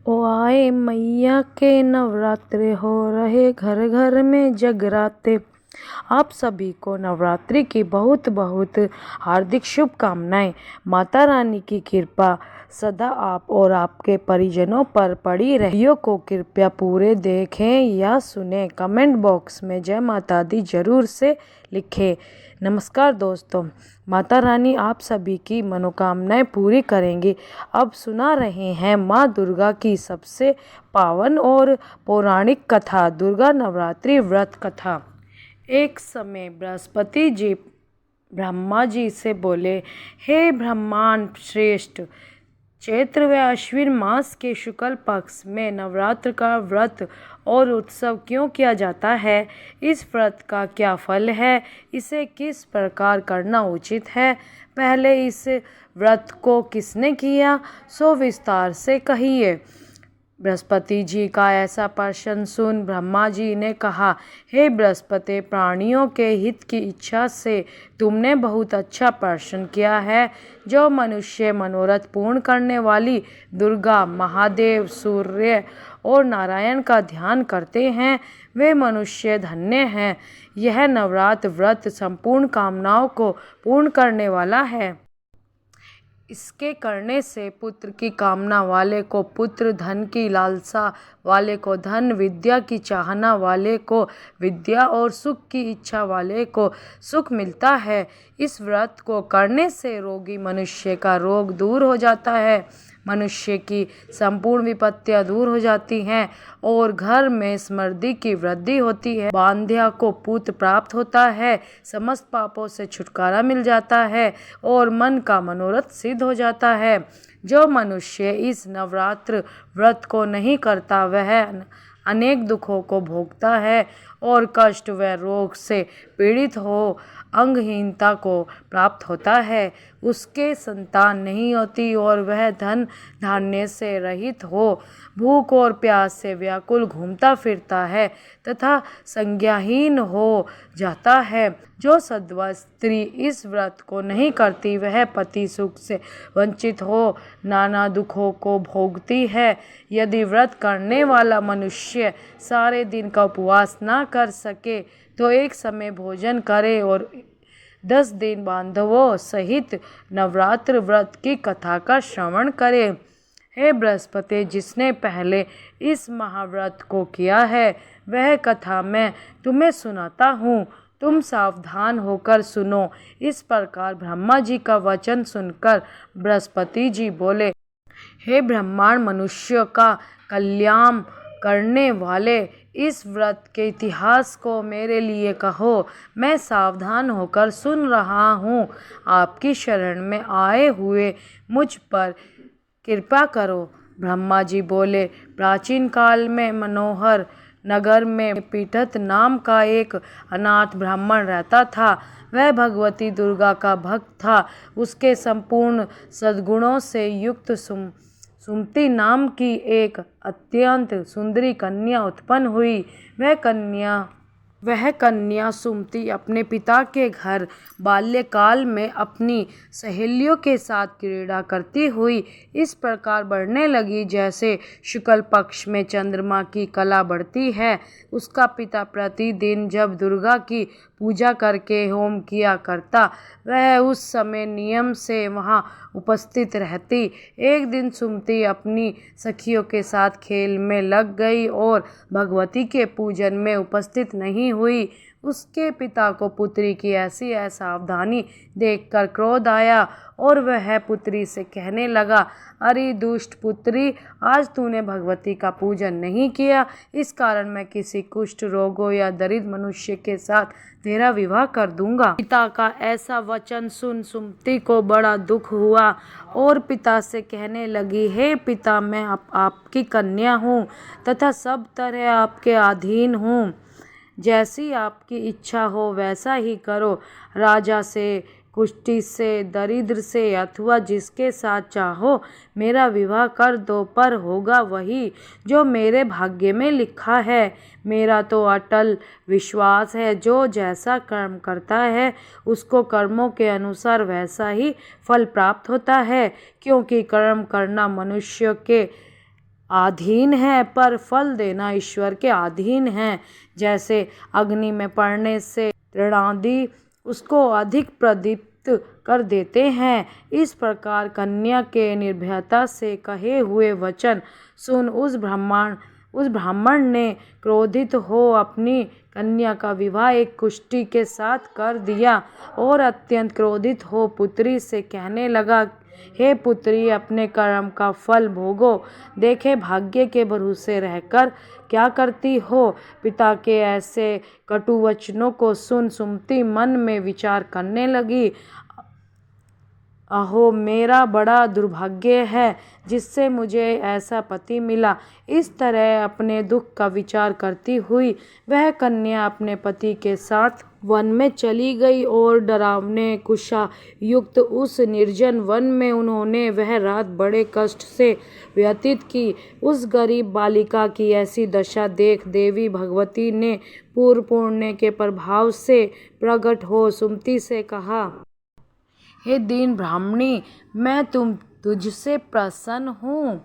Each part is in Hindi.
ओ आए मैया के नवरात्रे हो रहे घर घर में जगराते। आप सभी को नवरात्रि की बहुत बहुत हार्दिक शुभकामनाएं। माता रानी की कृपा सदा आप और आपके परिजनों पर पड़ी रहे। वीडियो को कृपया पूरे देखें या सुने। कमेंट बॉक्स में जय माता दी जरूर से लिखें। नमस्कार दोस्तों, माता रानी आप सभी की मनोकामनाएं पूरी करेंगी। अब सुना रहे हैं माँ दुर्गा की सबसे पावन और पौराणिक कथा, दुर्गा नवरात्रि व्रत कथा। एक समय बृहस्पति जी ब्रह्मा जी से बोले, हे ब्रह्मांड श्रेष्ठ, चैत्र व अश्विन मास के शुक्ल पक्ष में नवरात्र का व्रत और उत्सव क्यों किया जाता है? इस व्रत का क्या फल है? इसे किस प्रकार करना उचित है? पहले इस व्रत को किसने किया, सो विस्तार से कहिए। बृहस्पति जी का ऐसा प्रश्न सुन ब्रह्मा जी ने कहा, हे बृहस्पति, प्राणियों के हित की इच्छा से तुमने बहुत अच्छा प्रश्न किया है। जो मनुष्य मनोरथ पूर्ण करने वाली दुर्गा, महादेव, सूर्य और नारायण का ध्यान करते हैं, वे मनुष्य धन्य हैं। यह नवरात्र व्रत संपूर्ण कामनाओं को पूर्ण करने वाला है। इसके करने से पुत्र की कामना वाले को पुत्र, धन की लालसा वाले को धन, विद्या की चाहना वाले को विद्या और सुख की इच्छा वाले को सुख मिलता है। इस व्रत को करने से रोगी मनुष्य का रोग दूर हो जाता है, मनुष्य की संपूर्ण विपत्तियां दूर हो जाती हैं और घर में समृद्धि की वृद्धि होती है। बांध्या को पुत्र प्राप्त होता है, समस्त पापों से छुटकारा मिल जाता है और मन का मनोरथ सिद्ध हो जाता है। जो मनुष्य इस नवरात्र व्रत को नहीं करता वह अनेक दुखों को भोगता है और कष्ट व रोग से पीड़ित हो अंगहीनता को प्राप्त होता है। उसके संतान नहीं होती और वह धन धान्य से रहित हो भूख और प्यास से व्याकुल घूमता फिरता है तथा संज्ञाहीन हो जाता है। जो सद्वा स्त्री इस व्रत को नहीं करती वह पति सुख से वंचित हो नाना दुखों को भोगती है। यदि व्रत करने वाला मनुष्य सारे दिन का उपवास ना कर सके तो एक समय भोजन करे और 10 दिन बांधवों सहित नवरात्र व्रत की कथा का श्रवण करे। हे बृहस्पति, जिसने पहले इस महाव्रत को किया है वह कथा मैं तुम्हें सुनाता हूँ, तुम सावधान होकर सुनो। इस प्रकार ब्रह्मा जी का वचन सुनकर बृहस्पति जी बोले, हे ब्रह्मांड मनुष्य का कल्याण करने वाले, इस व्रत के इतिहास को मेरे लिए कहो, मैं सावधान होकर सुन रहा हूँ। आपकी शरण में आए हुए मुझ पर कृपा करो। ब्रह्मा जी बोले, प्राचीन काल में मनोहर नगर में पीठत नाम का एक अनाथ ब्राह्मण रहता था। वह भगवती दुर्गा का भक्त था। उसके संपूर्ण सद्गुणों से युक्त सुमति नाम की एक अत्यंत सुंदरी कन्या उत्पन्न हुई। वह कन्या सुमति अपने पिता के घर बाल्यकाल में अपनी सहेलियों के साथ क्रीड़ा करती हुई इस प्रकार बढ़ने लगी जैसे शुक्ल पक्ष में चंद्रमा की कला बढ़ती है। उसका पिता प्रतिदिन जब दुर्गा की पूजा करके होम किया करता, वह उस समय नियम से वहाँ उपस्थित रहती। एक दिन सुमति अपनी सखियों के साथ खेल में लग गई और भगवती के पूजन में उपस्थित नहीं हुई। उसके पिता को पुत्री की ऐसी असावधानी देखकर क्रोध आया और वह पुत्री से कहने लगा, अरे दुष्ट पुत्री, आज तूने भगवती का पूजन नहीं किया, इस कारण मैं किसी कुष्ठ रोगों या दरिद्र मनुष्य के साथ तेरा विवाह कर दूंगा। पिता का ऐसा वचन सुन सुमति को बड़ा दुख हुआ और पिता से कहने लगी, हे पिता, मैं आपकी कन्या हूँ तथा सब तरह आपके अधीन हूँ। जैसी आपकी इच्छा हो वैसा ही करो। राजा से, कुष्ठी से, दरिद्र से अथवा जिसके साथ चाहो मेरा विवाह कर दो, पर होगा वही जो मेरे भाग्य में लिखा है। मेरा तो अटल विश्वास है, जो जैसा कर्म करता है उसको कर्मों के अनुसार वैसा ही फल प्राप्त होता है, क्योंकि कर्म करना मनुष्य के अधीन है, पर फल देना ईश्वर के अधीन है। जैसे अग्नि में पड़ने से तृणादि उसको अधिक प्रदीप्त कर देते हैं, इस प्रकार कन्या के निर्भयता से कहे हुए वचन सुन उस ब्राह्मण ने क्रोधित हो अपनी कन्या का विवाह एक कुष्ठी के साथ कर दिया और अत्यंत क्रोधित हो पुत्री से कहने लगा, हे पुत्री, अपने कर्म का फल भोगो। देखे भाग्य के भरोसे रहकर क्या करती हो। पिता के ऐसे कटु वचनों को सुन सुमति मन में विचार करने लगी, अहो मेरा बड़ा दुर्भाग्य है जिससे मुझे ऐसा पति मिला। इस तरह अपने दुख का विचार करती हुई वह कन्या अपने पति के साथ वन में चली गई और डरावने कुशा युक्त उस निर्जन वन में उन्होंने वह रात बड़े कष्ट से व्यतीत की। उस गरीब बालिका की ऐसी दशा देख देवी भगवती ने पूर्व पुण्य के प्रभाव से प्रकट हो सुमति से कहा, हे दीन ब्राह्मणी, मैं तुझसे प्रसन्न हूँ।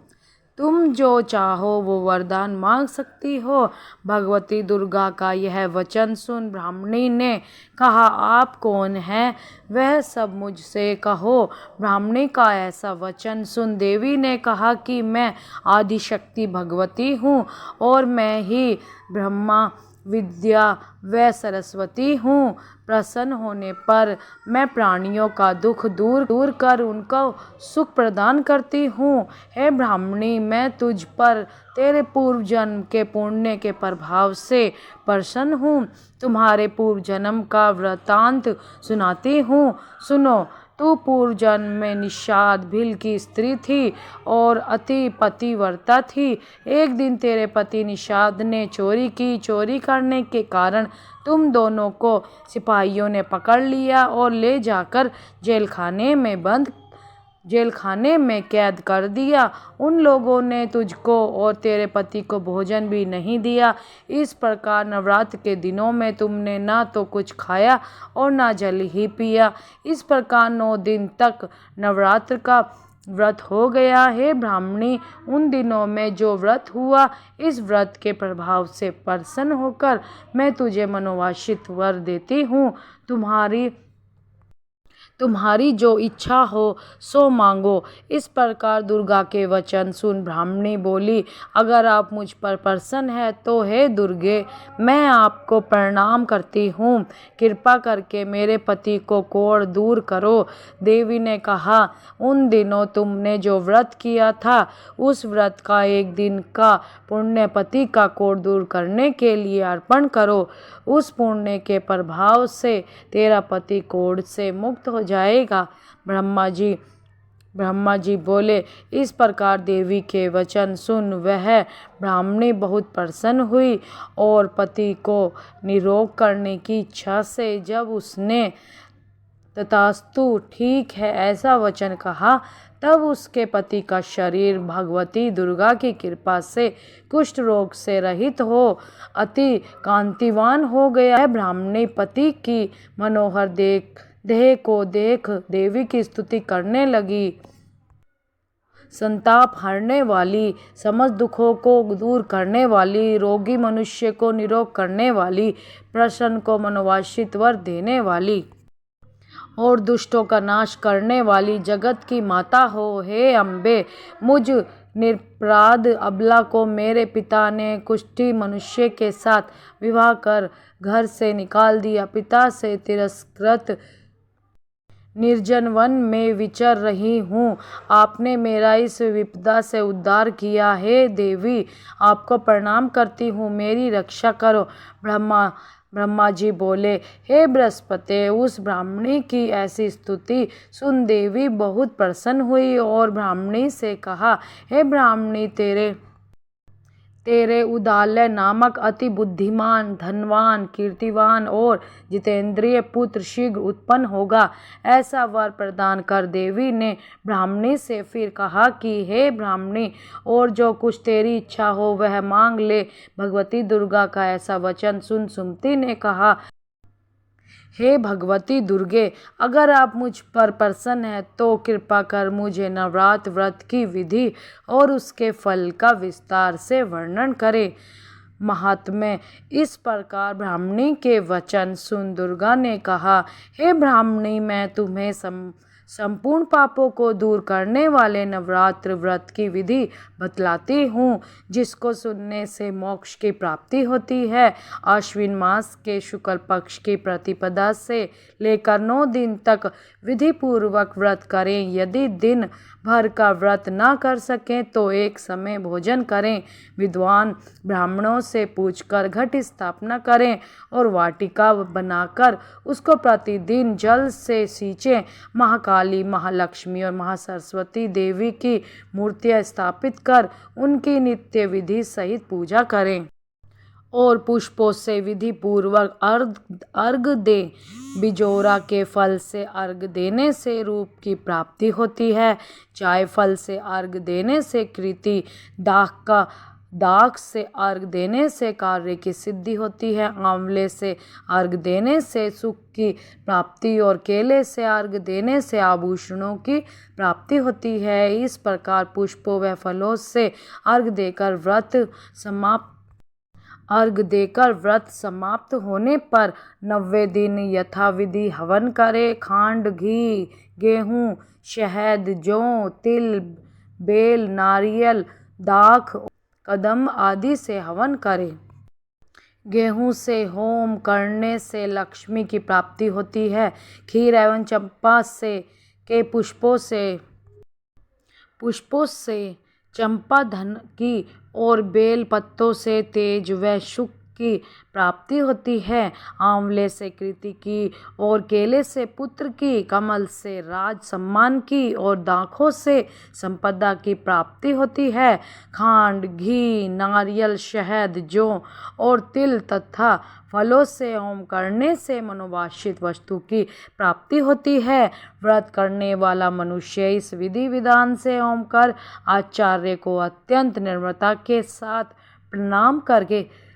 तुम जो चाहो वो वरदान मांग सकती हो। भगवती दुर्गा का यह वचन सुन ब्राह्मणी ने कहा, आप कौन हैं, वह सब मुझसे कहो। ब्राह्मणी का ऐसा वचन सुन देवी ने कहा कि मैं आदिशक्ति भगवती हूँ और मैं ही ब्रह्मा विद्या व सरस्वती हूँ। प्रसन्न होने पर मैं प्राणियों का दुख दूर कर उनको सुख प्रदान करती हूँ। हे ब्राह्मणी, मैं तुझ पर तेरे पूर्व जन्म के पुण्य के प्रभाव से प्रसन्न हूँ। तुम्हारे पूर्व जन्म का वृतांत सुनाती हूँ, सुनो। तू पूर्व जन्म में निषाद भील की स्त्री थी और अति पतिव्रता थी। एक दिन तेरे पति निषाद ने चोरी की। चोरी करने के कारण तुम दोनों को सिपाहियों ने पकड़ लिया और ले जाकर जेलखाने में कैद कर दिया। उन लोगों ने तुझको और तेरे पति को भोजन भी नहीं दिया। इस प्रकार नवरात्र के दिनों में तुमने ना तो कुछ खाया और ना जल ही पिया। इस प्रकार 9 दिन तक नवरात्र का व्रत हो गया। हे ब्राह्मणी, उन दिनों में जो व्रत हुआ, इस व्रत के प्रभाव से प्रसन्न होकर मैं तुझे मनोवांछित वर देती हूँ। तुम्हारी जो इच्छा हो सो मांगो। इस प्रकार दुर्गा के वचन सुन ब्राह्मणी बोली, अगर आप मुझ पर प्रसन्न है तो हे दुर्गे, मैं आपको प्रणाम करती हूँ। कृपा करके मेरे पति को कोढ़ दूर करो। देवी ने कहा, उन दिनों तुमने जो व्रत किया था उस व्रत का एक दिन का पुण्य पति का कोढ़ दूर करने के लिए अर्पण करो। उस पुण्य के प्रभाव से तेरा पति कोढ़ से मुक्त हो जाएगा। ब्रह्मा जी बोले। इस प्रकार देवी के वचन सुन वह ब्राह्मणी बहुत प्रसन्न हुई और पति को निरोग करने की इच्छा से जब उसने तथास्तु ठीक है ऐसा वचन कहा, तब उसके पति का शरीर भगवती दुर्गा की कृपा से कुष्ठ रोग से रहित हो अति कांतिवान हो गया। ब्राह्मणी पति की मनोहर देह को देख देवी की स्तुति करने लगी। संताप हरने वाली, समस्त दुखों को दूर करने वाली, रोगी मनुष्य को निरोग करने वाली, प्रसन्न को मनोवांछित वर देने वाली और दुष्टों का नाश करने वाली जगत की माता हो। हे अम्बे, मुझ निरपराध अबला को मेरे पिता ने कुष्ठी मनुष्य के साथ विवाह कर घर से निकाल दिया। पिता से तिरस्कृत निर्जन वन में विचर रही हूँ। आपने मेरा इस विपदा से उद्धार किया। हे देवी, आपको प्रणाम करती हूँ, मेरी रक्षा करो। ब्रह्मा जी बोले, हे बृहस्पति, उस ब्राह्मणी की ऐसी स्तुति सुन देवी बहुत प्रसन्न हुई और ब्राह्मणी से कहा, हे ब्राह्मणी, तेरे उदालय नामक अति बुद्धिमान, धनवान, कीर्तिवान और जितेंद्रिय पुत्र शीघ्र उत्पन्न होगा। ऐसा वर प्रदान कर देवी ने ब्राह्मणी से फिर कहा कि हे ब्राह्मणी, और जो कुछ तेरी इच्छा हो वह मांग ले। भगवती दुर्गा का ऐसा वचन सुन सुमति ने कहा, हे भगवती दुर्गे, अगर आप मुझ पर प्रसन्न हैं तो कृपा कर मुझे नवरात्र व्रत की विधि और उसके फल का विस्तार से वर्णन करें। महात्म्य। इस प्रकार ब्राह्मणी के वचन सुन दुर्गा ने कहा, हे ब्राह्मणी, मैं तुम्हें संपूर्ण पापों को दूर करने वाले नवरात्र व्रत की विधि बतलाती हूँ, जिसको सुनने से मोक्ष की प्राप्ति होती है। आश्विन मास के शुक्ल पक्ष की प्रतिपदा से लेकर 9 दिन तक विधि पूर्वक व्रत करें। यदि दिन भर का व्रत ना कर सकें तो एक समय भोजन करें। विद्वान ब्राह्मणों से पूछकर घट स्थापना करें और वाटिका बनाकर उसको प्रतिदिन जल से सींचें। महाकाली, महालक्ष्मी और महासरस्वती देवी की मूर्तियां स्थापित कर उनकी नित्य विधि सहित पूजा करें और पुष्पों से विधि पूर्वक अर्घ दें। बिजोरा के फल से अर्घ देने से रूप की प्राप्ति होती है। चाय फल से अर्घ देने से कृति, दाख से अर्घ देने से कार्य की सिद्धि होती है। आंवले से अर्घ देने से सुख की प्राप्ति और केले से अर्घ देने से आभूषणों की प्राप्ति होती है। इस प्रकार पुष्पों व फलों से अर्घ देकर व्रत समाप्त होने पर 90 दिन यथाविधि हवन करें। खांड, घी, गेहूँ, शहद, जौ, तिल, बेल, नारियल, दाख, कदम आदि से हवन करें। गेहूँ से होम करने से लक्ष्मी की प्राप्ति होती है। खीर एवं चंपा के पुष्पों से चंपा धन की और बेल पत्तों से तेज व सुख की प्राप्ति होती है। आंवले से कृति की और केले से पुत्र की, कमल से राज सम्मान की और दाखों से संपदा की प्राप्ति होती है। खांड, घी, नारियल, शहद, जौ और तिल तथा फलों से होम करने से मनोवांछित वस्तु की प्राप्ति होती है। व्रत करने वाला मनुष्य इस विधि विधान से होम कर आचार्य को अत्यंत निर्मलता के साथ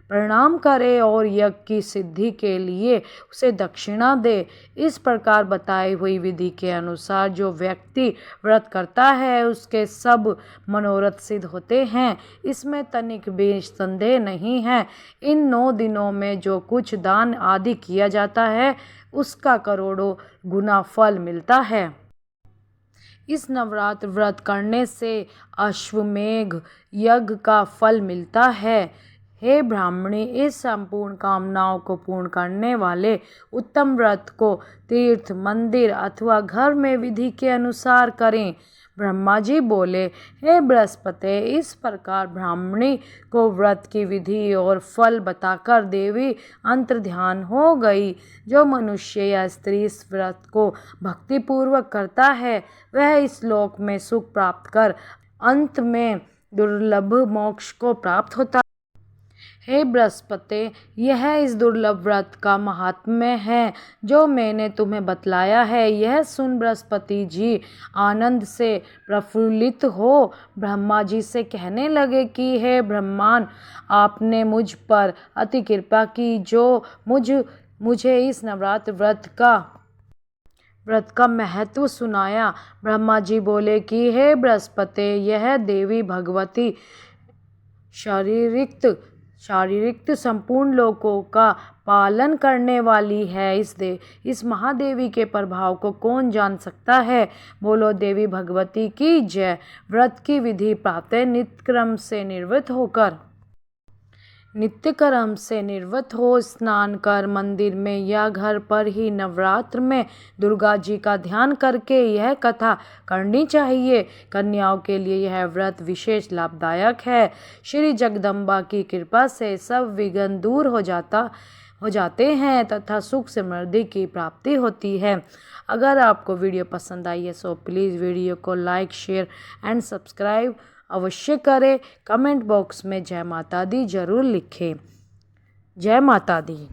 प्रणाम करे और यज्ञ की सिद्धि के लिए उसे दक्षिणा दे। इस प्रकार बताई हुई विधि के अनुसार जो व्यक्ति व्रत करता है उसके सब मनोरथ सिद्ध होते हैं, इसमें तनिक भी संदेह नहीं है। इन 9 दिनों में जो कुछ दान आदि किया जाता है उसका करोड़ों गुना फल मिलता है। इस नवरात्र व्रत करने से अश्वमेघ यज्ञ का फल मिलता है। हे ब्राह्मणी, इस संपूर्ण कामनाओं को पूर्ण करने वाले उत्तम व्रत को तीर्थ, मंदिर अथवा घर में विधि के अनुसार करें। ब्रह्मा जी बोले, हे बृहस्पति, इस प्रकार ब्राह्मणी को व्रत की विधि और फल बताकर देवी अंतर्ध्यान हो गई। जो मनुष्य या स्त्री इस व्रत को भक्तिपूर्वक करता है वह इस लोक में सुख प्राप्त कर अंत में दुर्लभ मोक्ष को प्राप्त होता है। हे बृहस्पति, यह इस दुर्लभ व्रत का महात्म्य है जो मैंने तुम्हें बतलाया है। यह सुन बृहस्पति जी आनंद से प्रफुल्लित हो ब्रह्मा जी से कहने लगे कि हे ब्रह्मान, आपने मुझ पर अति कृपा की जो मुझे इस नवरात्र व्रत का महत्व सुनाया। ब्रह्मा जी बोले कि हे बृहस्पति, यह देवी भगवती शारीरिक संपूर्ण लोकों का पालन करने वाली है। इस महादेवी के प्रभाव को कौन जान सकता है। बोलो देवी भगवती की जय। व्रत की विधि प्रातः नित्य कर्म से निवृत्त हो स्नान कर मंदिर में या घर पर ही नवरात्र में दुर्गा जी का ध्यान करके यह कथा करनी चाहिए। कन्याओं के लिए यह व्रत विशेष लाभदायक है। श्री जगदम्बा की कृपा से सब विघ्न दूर हो जाते हैं तथा सुख समृद्धि की प्राप्ति होती है। अगर आपको वीडियो पसंद आई है तो प्लीज़ वीडियो को लाइक, शेयर एंड सब्सक्राइब अवश्य करें। कमेंट बॉक्स में जय माता दी जरूर लिखें। जय माता दी।